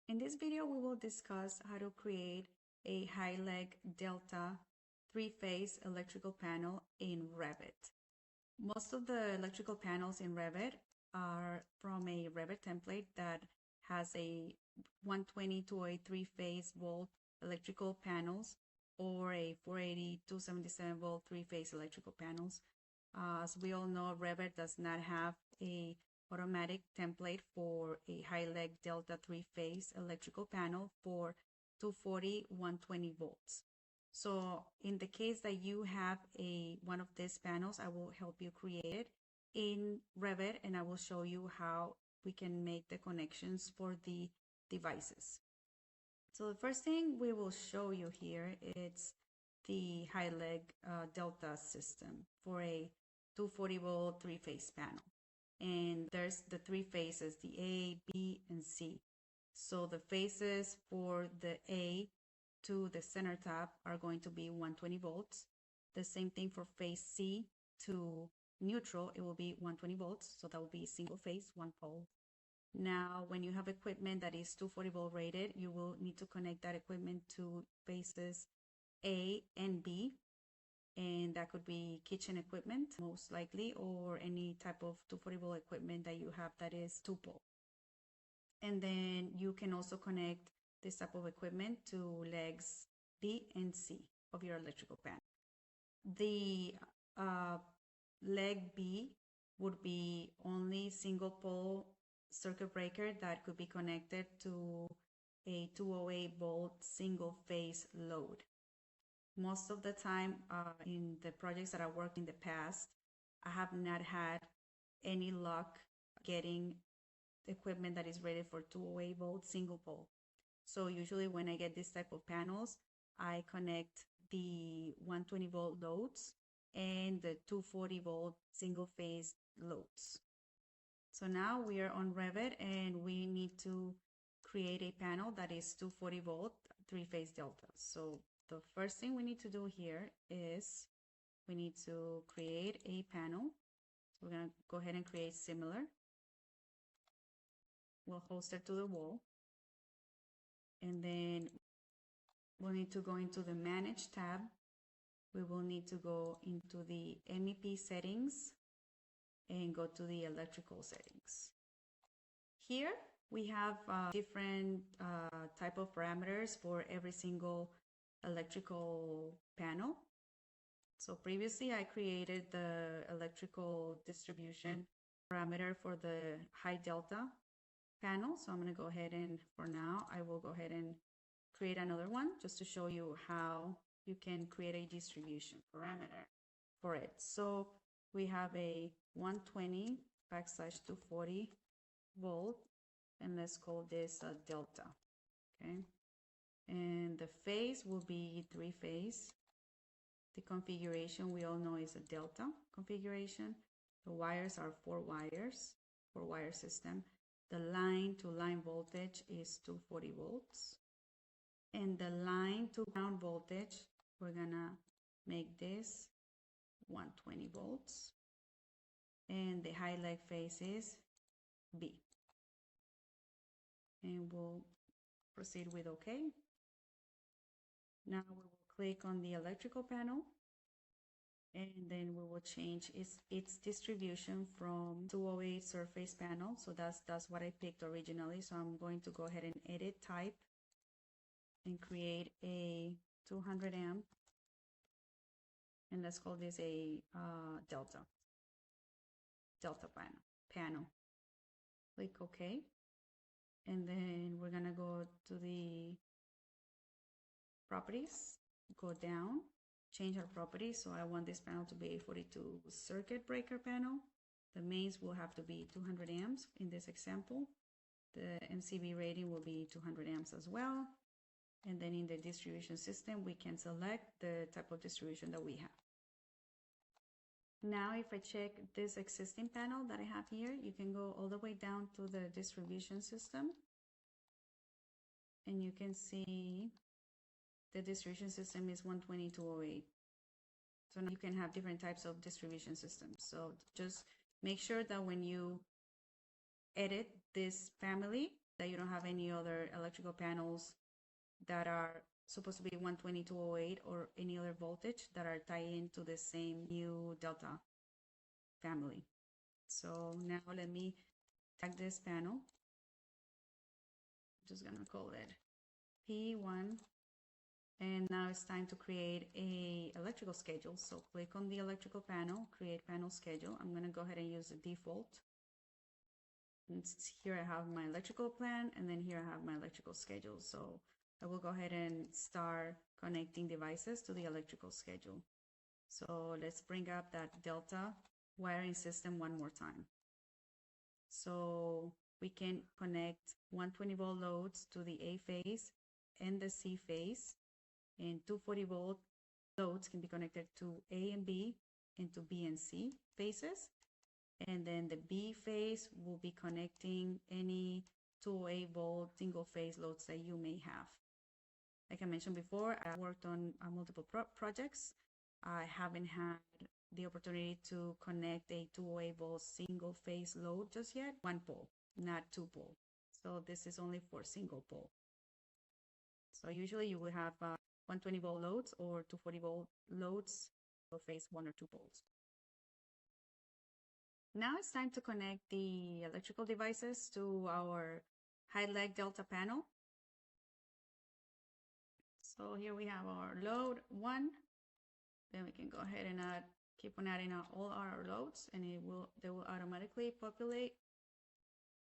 In this video, we will discuss how to create a HiLeg Delta 3-phase electrical panel in Revit. Most of the electrical panels in Revit are from a Revit template that has a 120 to a 3-phase volt electrical panels or a 480 to 277 volt 3-phase electrical panels. As we all know, Revit does not have a automatic template for a HiLeg Delta 3-phase electrical panel for 240, 120 volts. So in the case that you have one of these panels, I will help you create it in Revit, and I will show you how we can make the connections for the devices. So the first thing we will show you here is the HiLeg Delta system for a 240 volt 3-phase panel. And there's the 3 phases, the A, B, and C. So the phases for the A to the center tap are going to be 120 volts. The same thing for phase C to neutral, it will be 120 volts. So that will be single phase, one pole. Now, when you have equipment that is 240 volt rated, you will need to connect that equipment to phases A and B. And that could be kitchen equipment, most likely, or any type of 240 volt equipment that you have that is 2-pole. And then you can also connect this type of equipment to legs B and C of your electrical panel. The leg B would be only single pole circuit breaker that could be connected to a 208 volt single phase load. Most of the time in the projects that I worked in the past, I have not had any luck getting equipment that is rated for 208 volt single pole. So usually when I get this type of panels, I connect the 120 volt loads and the 240 volt single phase loads. So now we are on Revit and we need to create a panel that is 240 volt 3-phase delta. So the first thing we need to do here is we need to create a panel. So we're going to go ahead and create similar. We'll host it to the wall. And then we'll need to go into the Manage tab. We will need to go into the MEP settings and go to the electrical settings. Here we have different type of parameters for every single electrical panel. So previously I created the electrical distribution parameter for the high delta panel. So I'm going to go ahead and for now I will go ahead and create another one just to show you how you can create a distribution parameter for it. So we have a 120/240 volt, and let's call this a delta. Okay. And the phase will be 3-phase. The configuration we all know is a delta configuration. The wires are 4 wires, 4-wire system. The line to line voltage is 240 volts. And the line to ground voltage, we're gonna make this 120 volts. And the HiLeg phase is B. And we'll proceed with OK. Now we will click on the electrical panel, and then we will change its distribution from 208 surface panel. So that's what I picked originally. So I'm going to go ahead and edit type and create a 200 amp, and let's call this a delta panel. Click OK, and then we're gonna go to the properties, go down, change our properties. So I want this panel to be a 42 circuit breaker panel. The mains will have to be 200 amps in this example. The MCB rating will be 200 amps as well. And then in the distribution system, we can select the type of distribution that we have. Now, if I check this existing panel that I have here, you can go all the way down to the distribution system. And you can see the distribution system is 120 to 08. So now you can have different types of distribution systems. So just make sure that when you edit this family, that you don't have any other electrical panels that are supposed to be 120, 208, or any other voltage that are tied into the same new delta family. So now let me tag this panel. I'm just gonna call it P1. And now it's time to create a electrical schedule. So click on the electrical panel, create panel schedule. I'm gonna go ahead and use the default. And here I have my electrical plan, and then here I have my electrical schedule. So I will go ahead and start connecting devices to the electrical schedule. So let's bring up that delta wiring system one more time. So we can connect 120 volt loads to the A phase and the C phase, and 240 volt loads can be connected to A and B and to B and C phases. And then the B phase will be connecting any 208 volt single phase loads that you may have. Like I mentioned before, I worked on multiple projects. I haven't had the opportunity to connect a 208 volt single phase load just yet. One pole, not two pole. So this is only for single pole. So usually you will have 120 volt loads or 240 volt loads will face one or two poles. Now it's time to connect the electrical devices to our HiLeg Delta panel. So here we have our load 1. Then we can go ahead and keep on adding all our loads, and they will automatically populate.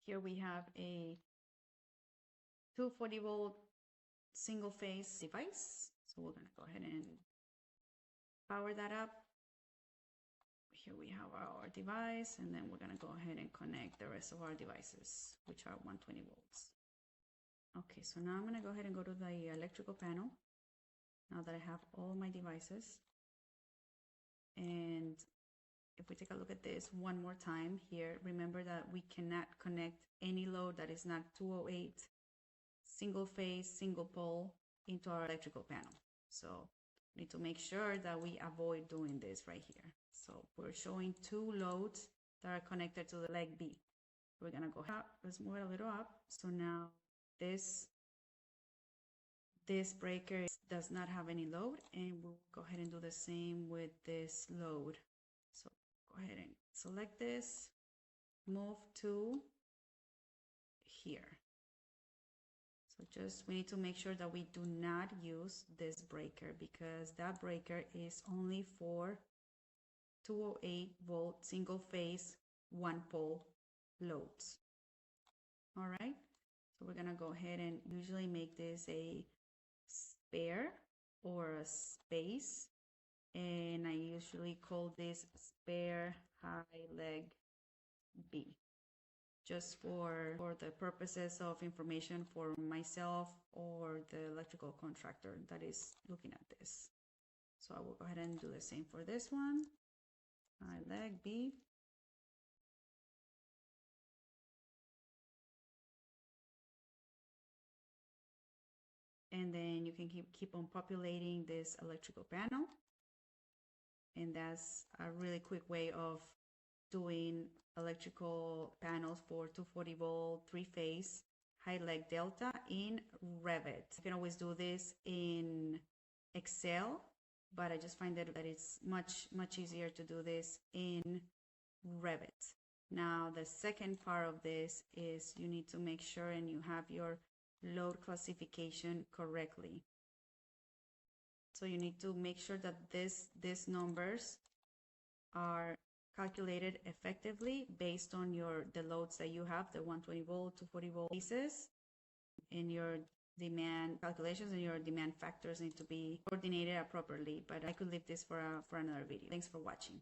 Here we have a 240 volt single phase device. So we're going to go ahead and power that up. Here we have our device, and then we're going to go ahead and connect the rest of our devices, which are 120 volts. Okay, so now I'm going to go ahead and go to the electrical panel now that I have all my devices. And if we take a look at this one more time here, remember that we cannot connect any load that is not 208 single phase, single pole into our electrical panel. So we need to make sure that we avoid doing this right here. So we're showing two loads that are connected to the leg B. We're gonna go up, let's move it a little up. So now this breaker does not have any load, and we'll go ahead and do the same with this load. So go ahead and select this, move to here. So we need to make sure that we do not use this breaker, because that breaker is only for 208 volt single phase one pole loads. All right, so we're gonna go ahead and usually make this a spare or a space, and I usually call this spare HiLeg B, just for the purposes of information for myself or the electrical contractor that is looking at this. So I will go ahead and do the same for this one. HiLeg B. And then you can keep on populating this electrical panel. And that's a really quick way of doing electrical panels for 240 volt, 3-phase, HiLeg Delta in Revit. You can always do this in Excel, but I just find that it's much easier to do this in Revit. Now, the second part of this is you need to make sure and you have your load classification correctly. So you need to make sure that these numbers are calculated effectively based on the loads that you have, the 120 volt, 240 volt pieces, and your demand calculations and your demand factors need to be coordinated appropriately. But I could leave this for another video. Thanks for watching.